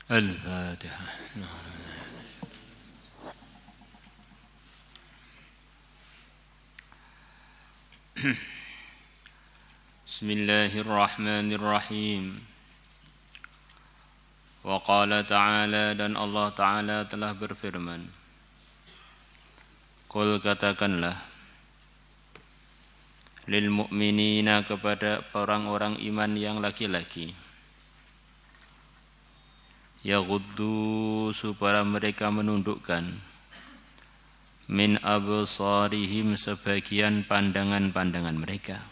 الفاتحة. بسم الله الرحمن الرحيم. وقال تعالى, dan Allah Ta'ala telah berfirman, Qul, katakanlah, lil mu'minina, kepada orang-orang iman yang laki-laki, yaghuddu, supaya mereka menundukkan, min absarihim, sebagian pandangan-pandangan mereka.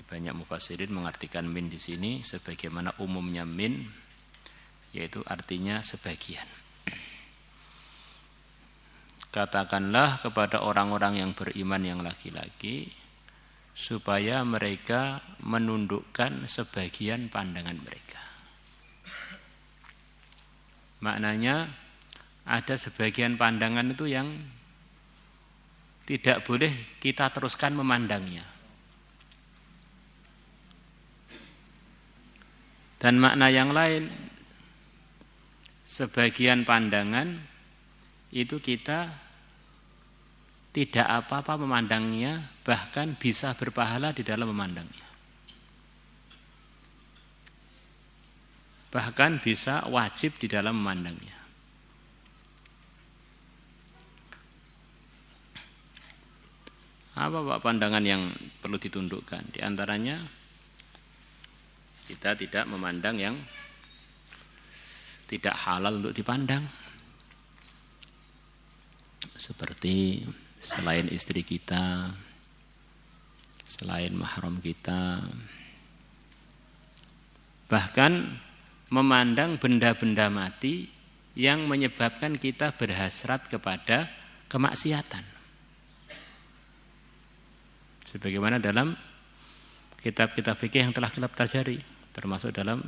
Banyak mufassirin mengartikan min di sini sebagaimana umumnya min, yaitu artinya sebagian. Katakanlah kepada orang-orang yang beriman yang laki-laki supaya mereka menundukkan sebagian pandangan mereka. Maknanya ada sebagian pandangan itu yang tidak boleh kita teruskan memandangnya. Dan makna yang lain, sebagian pandangan itu kita tidak apa-apa memandangnya, bahkan bisa berpahala di dalam memandangnya. Bahkan bisa wajib di dalam memandangnya. Apa Pak pandangan yang perlu ditundukkan? Di antaranya kita tidak memandang yang tidak halal untuk dipandang. Seperti selain istri kita, selain mahram kita. Bahkan memandang benda-benda mati yang menyebabkan kita berhasrat kepada kemaksiatan. Sebagaimana dalam kitab-kitab fikih yang telah kita pelajari, termasuk dalam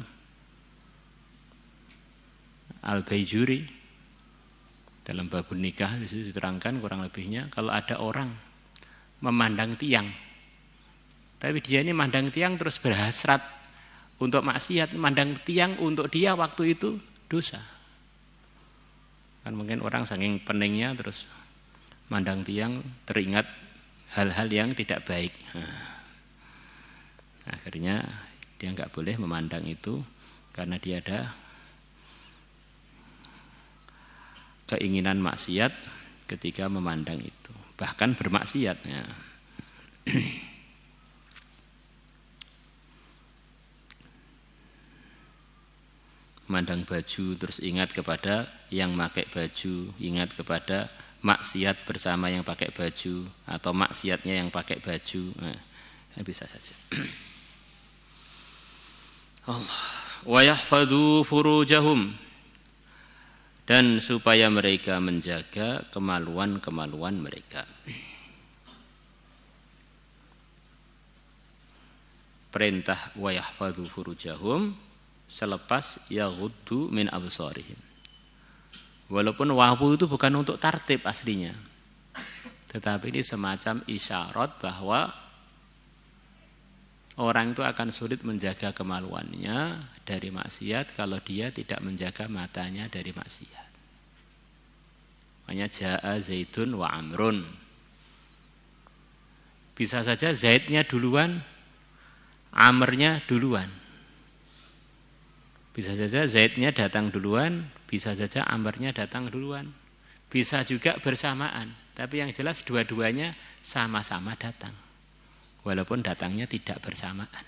Al-Baijuri, dalam babun nikah di situ diterangkan kurang lebihnya, kalau ada orang memandang tiang, tapi dia ini memandang tiang terus berhasrat untuk maksiat, memandang tiang untuk dia waktu itu dosa. Kan mungkin orang saking peningnya terus memandang tiang teringat hal-hal yang tidak baik. Akhirnya dia enggak boleh memandang itu karena dia ada keinginan maksiat ketika memandang itu, bahkan bermaksiat ya. Memandang baju terus ingat kepada yang pakai baju, ingat kepada maksiat bersama yang pakai baju atau maksiatnya yang pakai baju. Nah, bisa saja. Allah, wa yahfadhu furujahum, dan supaya mereka menjaga kemaluan-kemaluan mereka. Perintah wa yahfadhu furujahum selepas yaghuddu min absarihim. Walaupun wawu itu bukan untuk tartib aslinya, tetapi ini semacam isyarat bahwa orang itu akan sulit menjaga kemaluannya dari maksiat kalau dia tidak menjaga matanya dari maksiat. Makanya ja'a Zaidun wa Amrun. Bisa saja Zaidnya duluan, Amrnya duluan. Bisa saja Zaidnya datang duluan, bisa saja Amrnya datang duluan. Bisa juga bersamaan, tapi yang jelas dua-duanya sama-sama datang. Walaupun datangnya tidak bersamaan.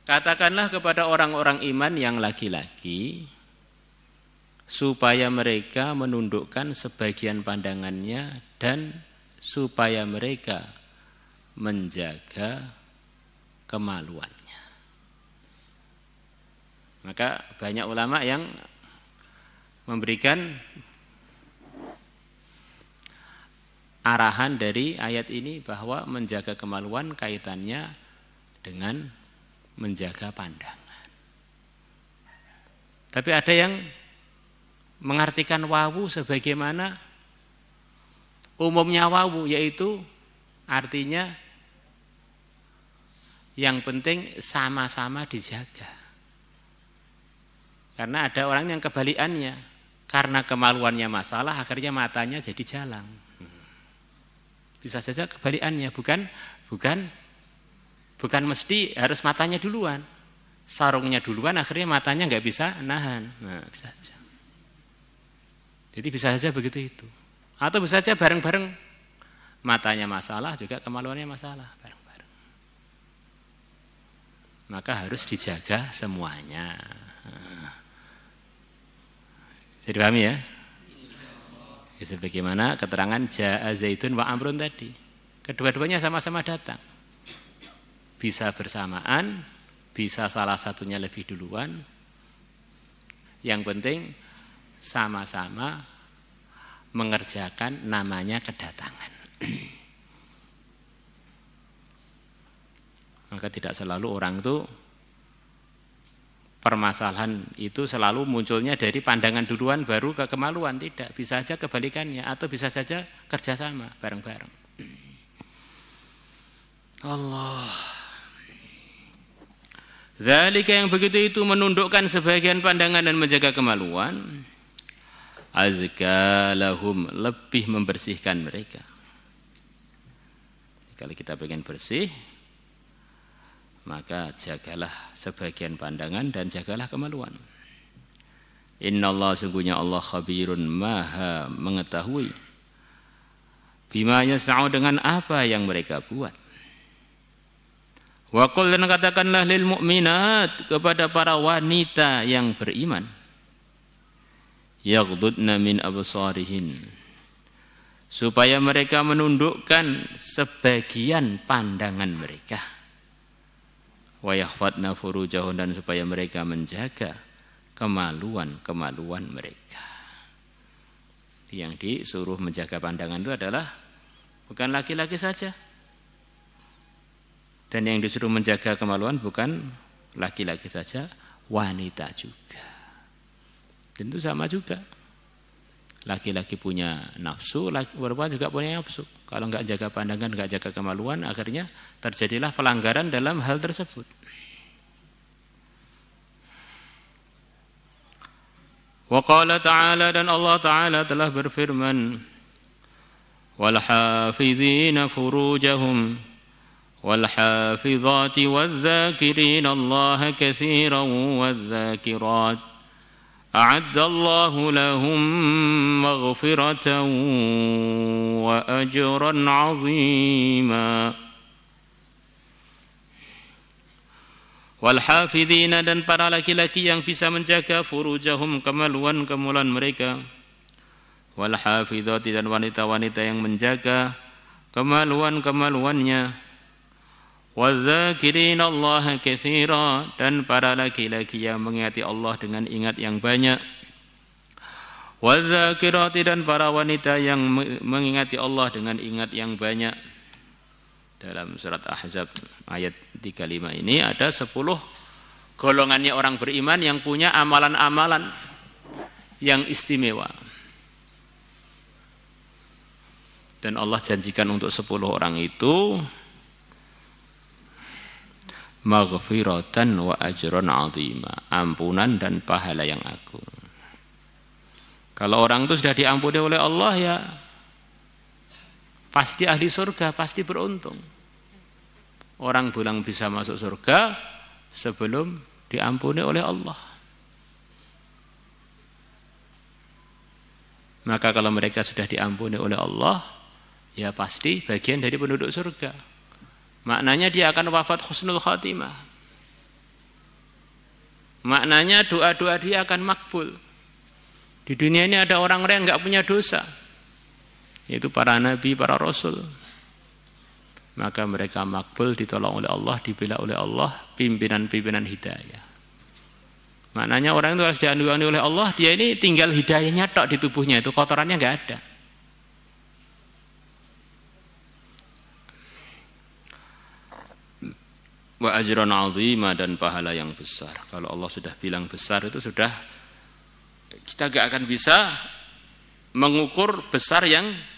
Katakanlah kepada orang-orang iman yang laki-laki supaya mereka menundukkan sebagian pandangannya dan supaya mereka menjaga kemaluannya. Maka banyak ulama yang memberikan arahan dari ayat ini bahwa menjaga kemaluan kaitannya dengan menjaga pandangan. Tapi ada yang mengartikan wawu sebagaimana umumnya wawu, yaitu artinya Yang penting sama-sama dijaga. Karena ada orang yang kebalikannya, karena kemaluannya masalah, akhirnya matanya jadi jalang. Bisa saja kebalikannya, bukan mesti harus matanya duluan. Sarungnya duluan, akhirnya matanya nggak bisa nahan. Nah, bisa saja. Jadi bisa saja begitu itu. Atau bisa saja bareng-bareng, matanya masalah juga kemaluannya masalah, bareng-bareng. Maka harus dijaga semuanya. Bisa dipahami ya? Sebagaimana keterangan Ja'a Zaidun wa Amrun tadi. Kedua-duanya sama-sama datang. Bisa bersamaan, bisa salah satunya lebih duluan. Yang penting sama-sama mengerjakan namanya kedatangan. Maka tidak selalu orang itu permasalahan itu selalu munculnya dari pandangan duluan baru ke kemaluan. Tidak, bisa saja kebalikannya atau bisa saja kerjasama bareng-bareng. Allah. Zalika yang begitu itu menundukkan sebagian pandangan dan menjaga kemaluan. Azka lahum, lebih membersihkan mereka. Kalau kita pengen bersih, maka jagalah sebagian pandangan dan jagalah kemaluan. Innallaha sungguhnya Allah khabirun maha mengetahui bima yasna'u dengan apa yang mereka buat. Wa qul dan katakanlah lil mu'minat kepada para wanita yang beriman, yaghdudna min absarihin, supaya mereka menundukkan sebagian pandangan mereka. Wa yahfadna furujahun, dan supaya mereka menjaga kemaluan-kemaluan mereka. Yang disuruh menjaga pandangan itu adalah bukan laki-laki saja. Dan yang disuruh menjaga kemaluan bukan laki-laki saja, wanita juga. Dan itu sama juga. Laki-laki punya nafsu, perempuan juga punya nafsu. Kalau enggak jaga pandangan, enggak jaga kemaluan, akhirnya terjadilah pelanggaran dalam hal tersebut. Wa qala ta'ala, dan Allah Ta'ala telah berfirman, wal hafizina furujahum wal hafizati wadh-dhakirina Allah katsiran wadh-dhakirat a'addallahu lahum maghfiratan wa ajran 'azima. Wal hafidhina, dan para laki-laki yang bisa menjaga furujahum, kemaluan-kemaluan mereka. Wal hafidhati, dan wanita-wanita yang menjaga kemaluan-kemaluannya. Wadh-dhakirina Allah katsira, dan para laki-laki yang mengingati Allah dengan ingat yang banyak. Wadh-dhakirati, dan para wanita yang mengingati Allah dengan ingat yang banyak. Dalam surat Ahzab ayat 35 ini ada 10 golongannya orang beriman yang punya amalan-amalan yang istimewa. Dan Allah janjikan untuk 10 orang itu maghfiratan wa ajran 'azima, ampunan dan pahala yang agung. Kalau orang itu sudah diampuni oleh Allah, ya pasti ahli surga, pasti beruntung. Orang bilang bisa masuk surga sebelum diampuni oleh Allah. Maka kalau mereka sudah diampuni oleh Allah, ya pasti bagian dari penduduk surga. Maknanya dia akan wafat husnul khatimah. Maknanya doa-doa dia akan makbul. Di dunia ini ada orang-orang yang enggak punya dosa, yaitu para nabi, para rasul. Maka mereka makbul, ditolong oleh Allah, dibela oleh Allah, pimpinan-pimpinan hidayah. Maknanya orang itu harus dianugerahkan oleh Allah, dia ini tinggal hidayahnya tok di tubuhnya, itu kotorannya enggak ada. Wa ajran 'azima, dan pahala yang besar. Kalau Allah sudah bilang besar, itu sudah kita enggak akan bisa mengukur besar yang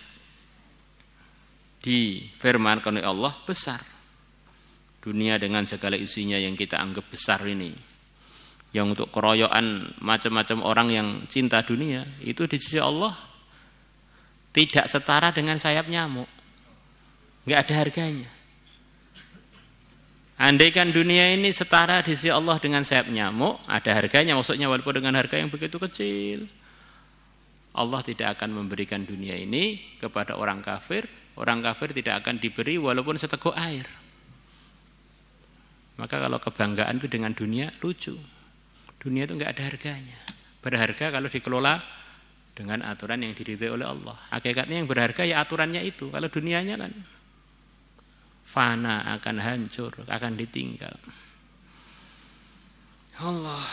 difirmankan oleh Allah besar. dunia dengan segala isinya yang kita anggap besar ini, yang untuk keroyokan macam-macam orang yang cinta dunia, itu di sisi Allah tidak setara dengan sayap nyamuk. Enggak ada harganya. Andaikan dunia ini setara di sisi Allah dengan sayap nyamuk, ada harganya, maksudnya walaupun dengan harga yang begitu kecil. Allah tidak akan memberikan dunia ini kepada orang kafir tidak akan diberi walaupun seteguk air. Maka kalau kebanggaan itu dengan dunia, lucu. Dunia itu enggak ada harganya. Berharga kalau dikelola dengan aturan yang diridhai oleh Allah. Hakikatnya yang berharga ya aturannya itu. Kalau dunianya kan fana, akan hancur, akan ditinggal. Allah.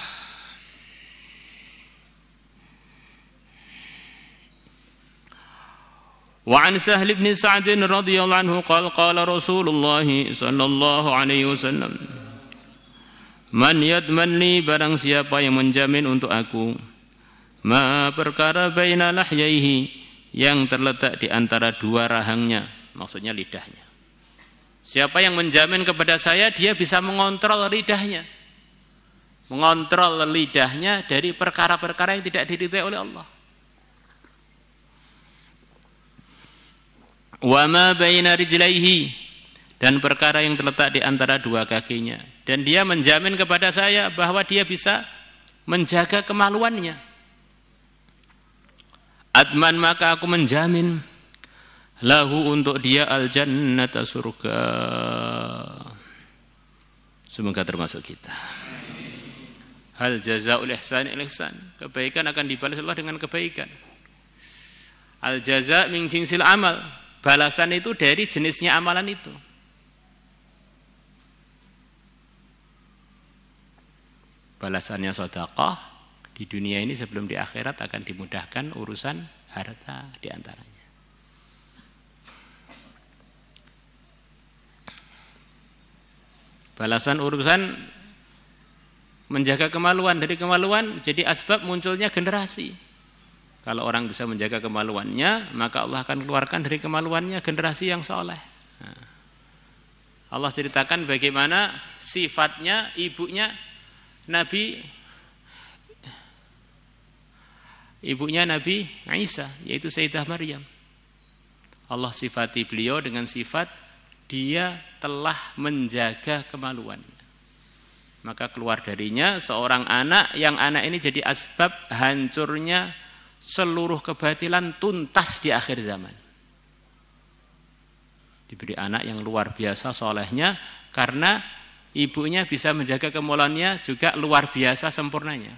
Wa an Sahl bin Sa'd radhiyallahu anhu qala Rasulullah sallallahu alaihi wasallam, man yadman li, barang siapa yang menjamin untuk aku, ma perkara baina lahyaihi, yang terletak di antara dua rahangnya, maksudnya lidahnya. Siapa yang menjamin kepada saya, dia bisa mengontrol lidahnya. Mengontrol lidahnya dari perkara-perkara yang tidak diridhai oleh Allah. Wa ma baina rijlaihi, dan perkara yang terletak di antara dua kakinya. Dan dia menjamin kepada saya bahwa dia bisa menjaga kemaluannya. Adman, maka aku menjamin lahu, untuk dia al-jannata, surga. Semoga termasuk kita. Hal jazaa'ul ihsan ihsan, kebaikan akan dibalas Allah dengan kebaikan. Al jaza' min jinsil amal, balasan itu dari jenisnya amalan itu. Balasannya sedekah di dunia ini sebelum di akhirat akan dimudahkan urusan harta di antaranya. Balasan urusan menjaga kemaluan, dari kemaluan jadi asbab munculnya generasi. Kalau orang bisa menjaga kemaluannya, maka Allah akan keluarkan dari kemaluannya generasi yang soleh. Allah ceritakan bagaimana sifatnya ibunya Nabi Isa, yaitu Sayyidah Maryam. Allah sifati beliau dengan sifat dia telah menjaga kemaluannya. Maka keluar darinya seorang anak, yang anak ini jadi asbab hancurnya seluruh kebatilan tuntas di akhir zaman. Diberi anak yang luar biasa solehnya, karena ibunya bisa menjaga kemaluannya juga luar biasa sempurnanya.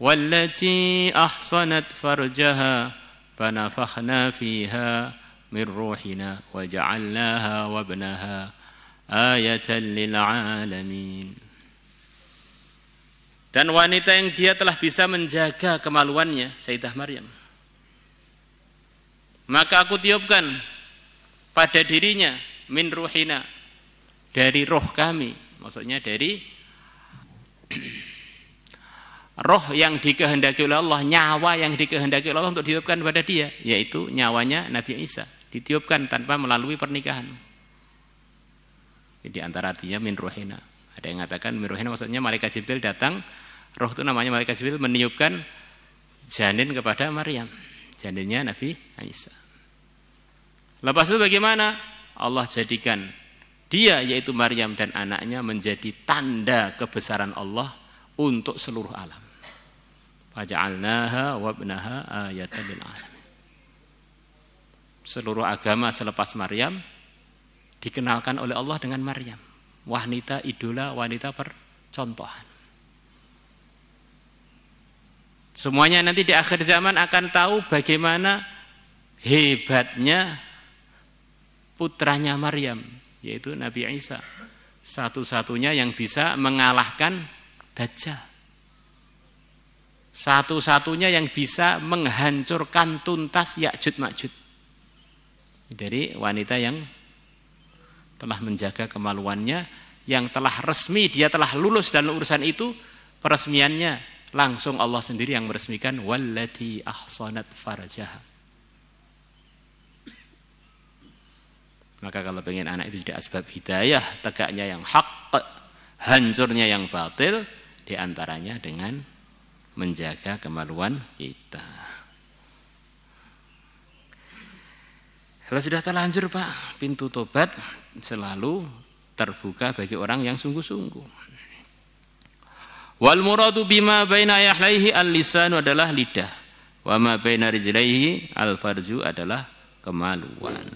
Wallati ahsanat farjaha fanafakhna fiha min ruhina wa ja'alnaha wa ibnaha ayatan lil alamin. Dan wanita yang dia telah bisa menjaga kemaluannya, Sayyidah Maryam, maka aku tiupkan pada dirinya min ruhina, dari roh kami, maksudnya dari roh yang dikehendaki oleh Allah, nyawa yang dikehendaki oleh Allah untuk ditiupkan pada dia, yaitu nyawanya Nabi Isa, ditiupkan tanpa melalui pernikahan. Di antara artinya min ruhina. Ada yang mengatakan min ruhina maksudnya malaikat Jibril datang, roh itu namanya malaikat Jibril, meniupkan janin kepada Maryam, janinnya Nabi Isa. Lepas itu bagaimana? Allah jadikan dia, yaitu Maryam dan anaknya, menjadi tanda kebesaran Allah untuk seluruh alam. Faja'alnaha wa ibnaha ayatan lil alamin. Seluruh agama selepas Maryam dikenalkan oleh Allah dengan Maryam, wanita idola, wanita percontohan. Semuanya nanti di akhir zaman akan tahu bagaimana hebatnya putranya Maryam, yaitu Nabi Isa, satu-satunya yang bisa mengalahkan Dajjal, satu-satunya yang bisa menghancurkan tuntas Ya'juj Ma'juj, dari wanita yang telah menjaga kemaluannya, yang telah resmi, dia telah lulus dalam urusan itu. Peresmiannya langsung Allah sendiri yang meresmikan, wallati ahsanat farjaha. Maka kalau pengen anak itu jadi asbab hidayah, tegaknya yang hak, hancurnya yang batil, diantaranya dengan menjaga kemaluan kita. Kalau sudah terlanjur Pak, pintu tobat selalu terbuka bagi orang yang sungguh-sungguh. Wal muradu bima baina yahlaihi al-lisanu adalah lidah. Wa ma baina rijlaihi al-farju adalah kemaluan.